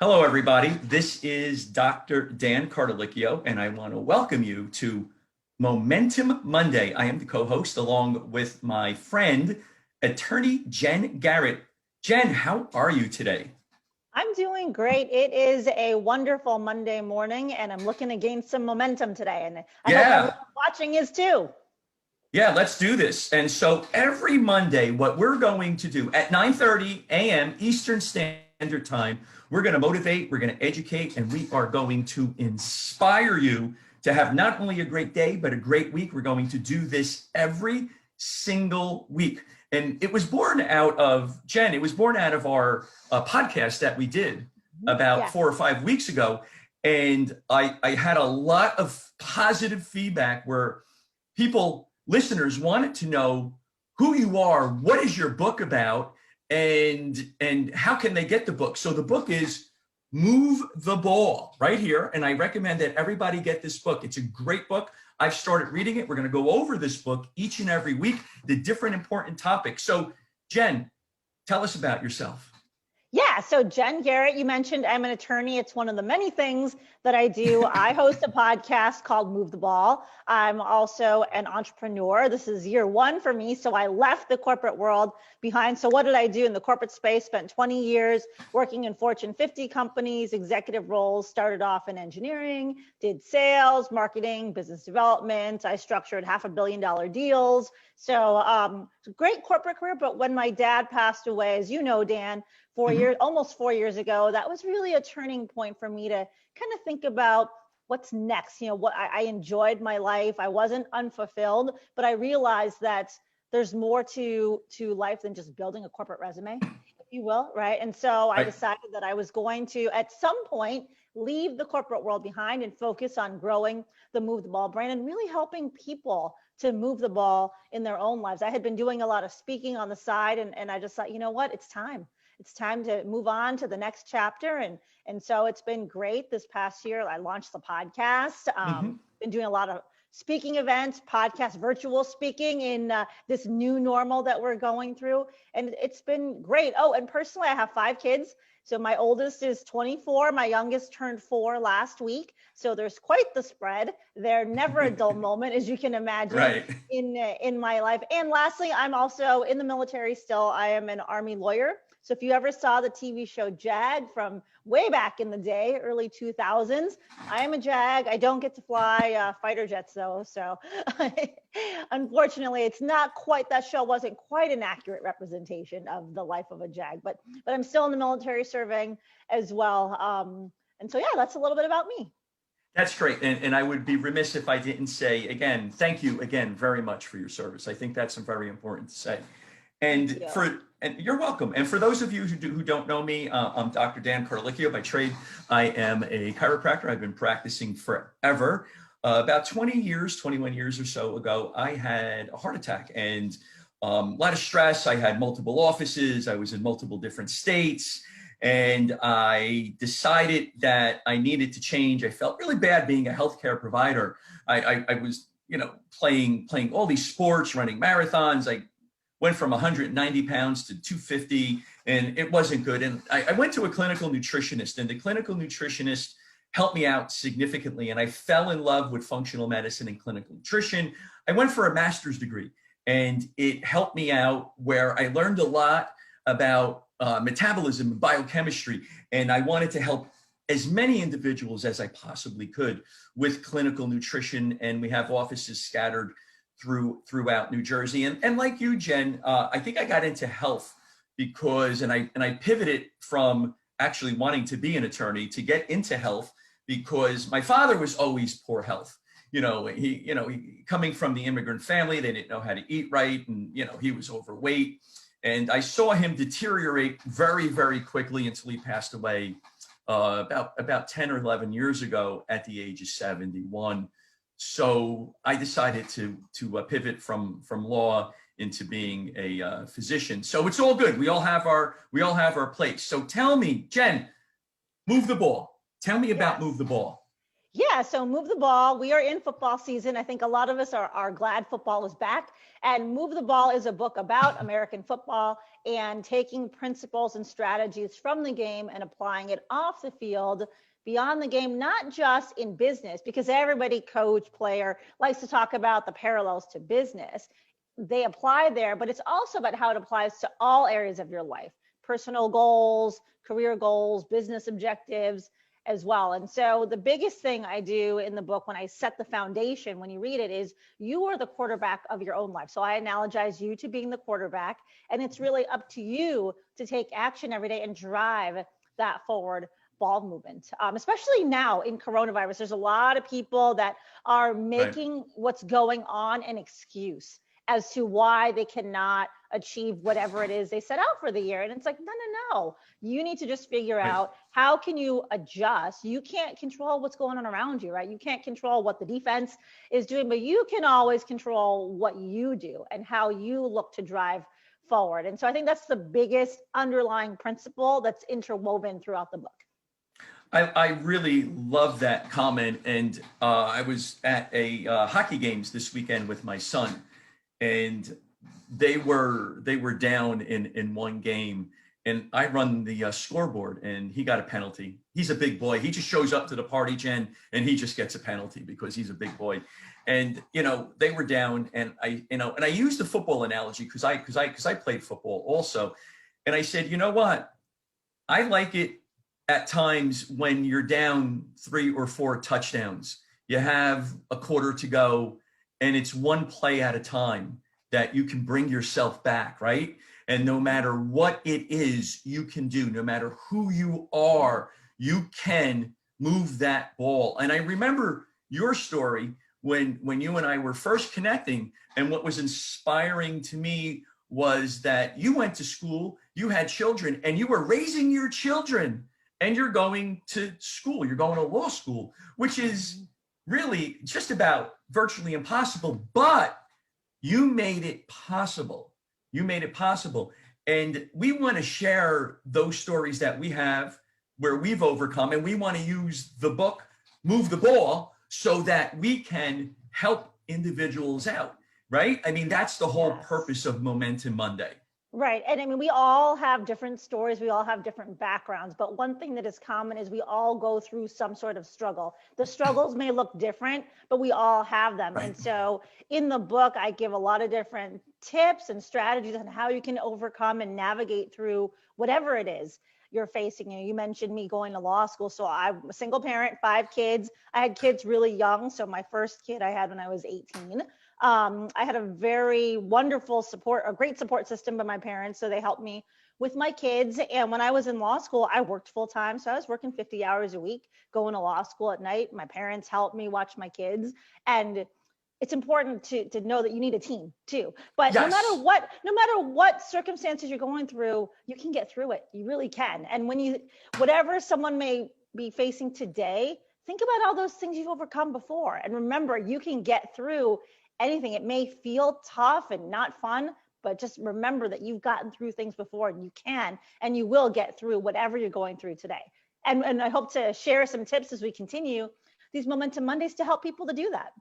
Hello, everybody. This is Dr. Dan Cardellichio, and I want to welcome you to Momentum Monday. I am the co-host along with my friend, attorney Jenn Garrett. Jenn, how are you today? I'm doing great. It is a wonderful Monday morning, and I'm looking to gain some momentum today. And I hope everyone Yeah, watching is too. yeah, let's do this. And so every Monday, what we're going to do at 9:30 a.m. Eastern Standard Time, we're going to motivate, we're going to educate, and we are going to inspire you to have not only a great day, but a great week. We're going to do this every single week. And it was born out of, Jenn, it was born out of our podcast that we did about Yes. 4 or 5 weeks ago. And I had a lot of positive feedback where listeners wanted to know who you are, what is your book about, and how can they get the book. So the book is Move the Ball right here, and I recommend that everybody get this book. It's a great book. I've started reading it. We're going to go over this book each and every week, the different important topics. So Jenn, tell us about yourself. Yeah, so Jenn Garrett, you mentioned I'm an attorney. It's one of the many things that I do. I host a podcast called Move the Ball. I'm also an entrepreneur. This is year one for me. So I left the corporate world behind. So what did I do in the corporate space? Spent 20 years working in Fortune 50 companies, executive roles, started off in engineering, did sales, marketing, business development. I structured $500 million deals. So it's a great corporate career. But when my dad passed away, as you know, Dan, 4 years, almost 4 years ago, that was really a turning point for me to kind of think about what's next. What I enjoyed my life. I wasn't unfulfilled, but I realized that there's more to life than just building a corporate resume, if you will, right? And so I Right. decided that I was going to, at some point, leave the corporate world behind and focus on growing the Move the Ball brand and really helping people to move the ball in their own lives. I had been doing a lot of speaking on the side, and I just thought, you know what, it's time to move on to the next chapter. And so it's been great. This past year, I launched the podcast, Mm-hmm. been doing a lot of speaking events, podcast, virtual speaking in this new normal that we're going through. And it's been great. Oh, and personally, I have 5 kids. So my oldest is 24. My youngest turned 4 last week. So there's quite the spread. They're never a dull moment, as you can imagine, Right. in my life. And lastly, I'm also in the military still. I am an Army lawyer. So if you ever saw the TV show JAG from way back in the day, early 2000s, I am a JAG. I don't get to fly fighter jets though. So unfortunately, it's not quite, that show wasn't quite an accurate representation of the life of a JAG, but I'm still in the military serving as well. And so, yeah, that's a little bit about me. That's great. And I would be remiss if I didn't say again, thank you again very much for your service. I think that's very important to say. Thank And you. and you're welcome. And for those of you who don't know me, I'm Dr. Dan Cardellichio by trade. I am a chiropractor. I've been practicing forever. About 20 years, 21 years or so ago, I had a heart attack and a lot of stress. I had multiple offices. I was in multiple different states. And I decided that I needed to change. I felt really bad being a healthcare provider. I was, playing all these sports, running marathons. I went from 190 pounds to 250, and it wasn't good. And I went to a clinical nutritionist, and the clinical nutritionist helped me out significantly. And I fell in love with functional medicine and clinical nutrition. I went for a master's degree, and it helped me out where I learned a lot about metabolism and biochemistry. And I wanted to help as many individuals as I possibly could with clinical nutrition. And we have offices scattered throughout New Jersey. And like you, Jenn, I think I got into health because, and I pivoted from actually wanting to be an attorney to get into health because my father was always poor health. He coming from the immigrant family, they didn't know how to eat right, and he was overweight. And I saw him deteriorate very, very quickly until he passed away about 10 or 11 years ago at the age of 71. So I decided to pivot from law into being a physician. So it's all good. We all have our place. So tell me, Jenn, move the ball. Tell me about Yes. Move the Ball. Yeah, so Move the Ball. We are in football season. I think a lot of us are glad football is back. And Move the Ball is a book about American football and taking principles and strategies from the game and applying it off the field, beyond the game, not just in business, because everybody, coach, player, likes to talk about the parallels to business. They apply there, but it's also about how it applies to all areas of your life: personal goals, career goals, business objectives as well. And so the biggest thing I do in the book when I set the foundation, when you read it, is you are the quarterback of your own life. So I analogize you to being the quarterback, and it's really up to you to take action every day and drive that forward ball movement. Especially now in coronavirus, there's a lot of people that are Right. making what's going on an excuse as to why they cannot achieve whatever it is they set out for the year. And it's like, no, no, no. You need to just figure Right. out, how can you adjust? You can't control what's going on around you, right? You can't control what the defense is doing, but you can always control what you do and how you look to drive forward. And so I think that's the biggest underlying principle that's interwoven throughout the book. I really love that comment. And I was at a hockey games this weekend with my son, and they were down in one game, and I run the scoreboard, and he got a penalty. He's a big boy. He just shows up to the party, Jen, and he just gets a penalty because he's a big boy. And they were down, and I used the football analogy because I played football also, and I said, you know what? I like it at times when you're down 3 or 4 touchdowns. You have a quarter to go, and it's one play at a time that you can bring yourself back, right? And no matter what it is you can do, no matter who you are, you can move that ball. And I remember your story when you and I were first connecting, and what was inspiring to me was that you went to school, you had children, and you were raising your children, and you're going to school, you're going to law school, which is really just about virtually impossible, but you made it possible. You made it possible. And we want to share those stories that we have where we've overcome, and we want to use the book, Move the Ball, so that we can help individuals out, right? I mean, that's the whole Yes. purpose of Momentum Monday. Right. And I mean, we all have different stories. We all have different backgrounds. But one thing that is common is we all go through some sort of struggle. The struggles may look different, but we all have them. Right. And so in the book, I give a lot of different tips and strategies on how you can overcome and navigate through whatever it is you're facing. You mentioned me going to law school. So I'm a single parent, 5 kids. I had kids really young. So my first kid I had when I was 18. I had a very wonderful support, a great support system by my parents. So they helped me with my kids. And when I was in law school, I worked full time. So I was working 50 hours a week, going to law school at night. My parents helped me watch my kids. And it's important to know that you need a team too. But no matter Yes. what circumstances you're going through, you can get through it. You really can. And whatever someone may be facing today, think about all those things you've overcome before. And remember, you can get through anything. It may feel tough and not fun, but just remember that you've gotten through things before, and you can, and you will get through whatever you're going through today. And I hope to share some tips as we continue these Momentum Mondays to help people to do that.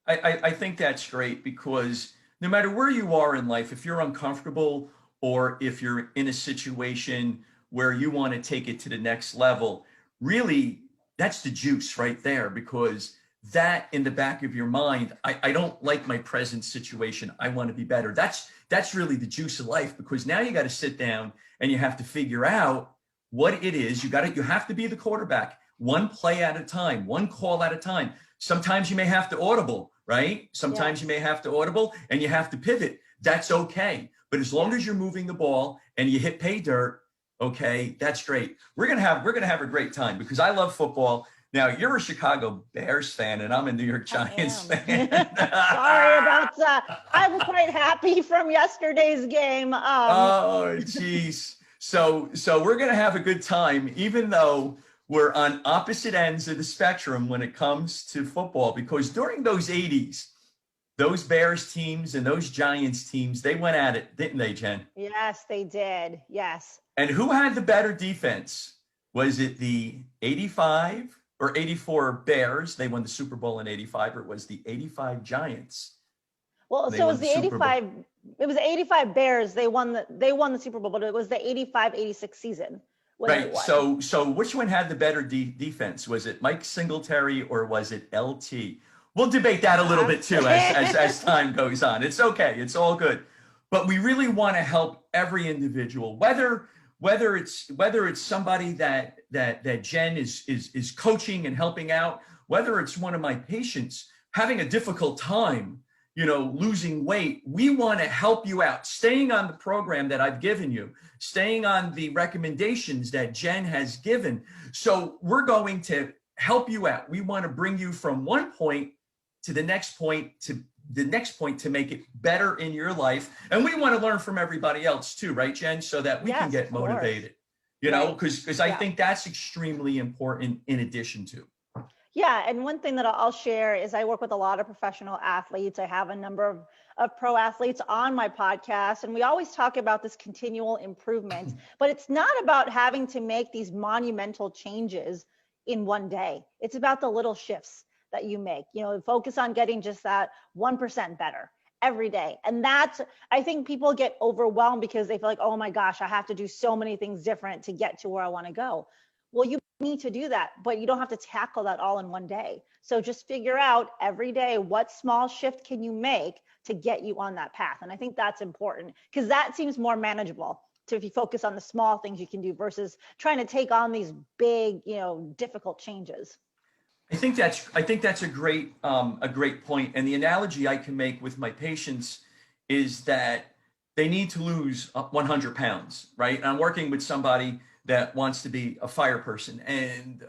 I think that's great, because no matter where you are in life, if you're uncomfortable or if you're in a situation where you want to take it to the next level, really, that's the juice right there, because that in the back of your mind, I don't like my present situation. I want to be better. That's really the juice of life, because now you got to sit down and you have to figure out what it is. You have to be the quarterback, one play at a time, one call at a time. Sometimes you may have to audible, right? Sometimes you may have to audible and you have to pivot. That's okay. But as long as you're moving the ball and you hit pay dirt, okay, that's great. We're gonna have a great time, because I love football. Now, you're a Chicago Bears fan, and I'm a New York Giants fan. Sorry about that. I'm quite happy from yesterday's game. Oh, geez. So we're gonna have a good time, even though we're on opposite ends of the spectrum when it comes to football. Because during those 80s, those Bears teams and those Giants teams, they went at it, didn't they, Jen? Yes, they did. Yes. And who had the better defense? Was it the 85 or 84 Bears. They won the Super Bowl in 85, or it was the 85 Giants. Well, They so it won was the the Super Bowl. 85, it was the 85 Bears. They won the Super Bowl, but it was the 85-86 season when they Right. won. So which one had the better defense? Was it Mike Singletary or was it LT? We'll debate that a little bit too as time goes on. It's okay. It's all good. But we really want to help every individual, whether it's somebody that Jenn is coaching and helping out, whether it's one of my patients having a difficult time, losing weight. We want to help you out, staying on the program that I've given you, staying on the recommendations that Jenn has given. So we're going to help you out. We want to bring you from one point to the next point to make it better in your life. And we want to learn from everybody else too, right, Jenn? So that we can get motivated, because I think that's extremely important in addition to. Yeah, and one thing that I'll share is I work with a lot of professional athletes. I have a number of pro athletes on my podcast, and we always talk about this continual improvement, but it's not about having to make these monumental changes in one day. It's about the little shifts that you make, focus on getting just that 1% better every day. And that's, I think people get overwhelmed because they feel like, oh my gosh, I have to do so many things different to get to where I want to go. Well, you need to do that, but you don't have to tackle that all in one day. So just figure out every day, what small shift can you make to get you on that path? And I think that's important because that seems more manageable to if you focus on the small things you can do versus trying to take on these big, difficult changes. I think that's a great point. And the analogy I can make with my patients is that they need to lose 100 pounds, right? And I'm working with somebody that wants to be a fire person, and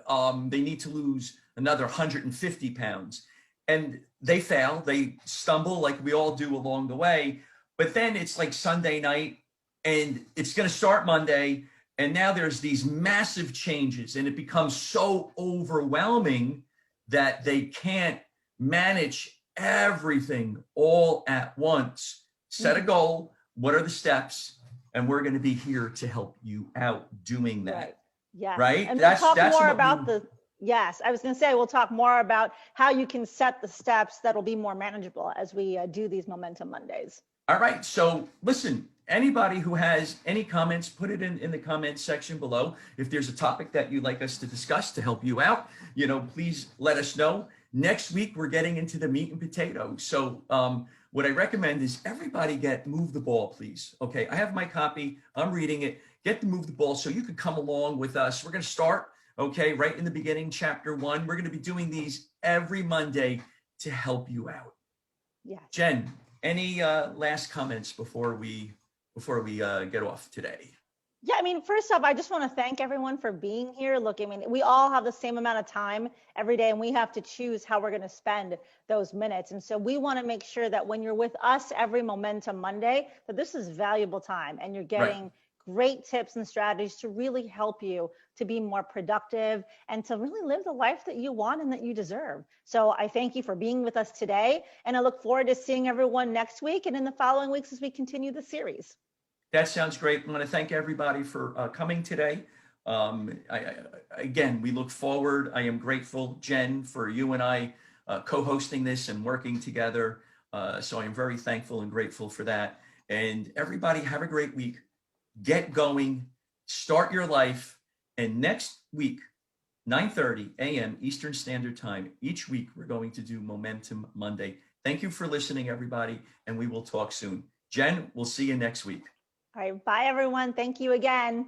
they need to lose another 150 pounds. And they fail, they stumble like we all do along the way. But then it's like Sunday night, and it's going to start Monday. And now there's these massive changes, and it becomes so overwhelming that they can't manage everything all at once. Set a goal. What are the steps? And we're going to be here to help you out doing that. Right. Yeah. Right. And we'll talk more about yes, I was going to say, we'll talk more about how you can set the steps that'll be more manageable as we do these Momentum Mondays. All right. So listen, anybody who has any comments, put it in the comments section below. If there's a topic that you'd like us to discuss to help you out, please let us know. Next week, we're getting into the meat and potatoes. So what I recommend is everybody Move the Ball, please. Okay, I have my copy. I'm reading it. Get the Move the Ball so you can come along with us. We're going to start, right in the beginning, chapter 1. We're going to be doing these every Monday to help you out. Yeah. Jenn, any last comments before we get off today? Yeah, first off, I just want to thank everyone for being here. Look, we all have the same amount of time every day, and we have to choose how we're going to spend those minutes. And so we want to make sure that when you're with us every Momentum Monday, that this is valuable time and you're getting great tips and strategies to really help you to be more productive and to really live the life that you want and that you deserve. So I thank you for being with us today, and I look forward to seeing everyone next week and in the following weeks as we continue the series. That sounds great. I want to thank everybody for coming today. Again, we look forward. I am grateful, Jenn, for you and I co-hosting this and working together. So I'm very thankful and grateful for that. And everybody have a great week. Get going, start your life. And next week, 9:30 a.m. Eastern Standard Time, each week, we're going to do Momentum Monday. Thank you for listening, everybody, and we will talk soon. Jenn, we'll see you next week. All right. Bye, everyone. Thank you again.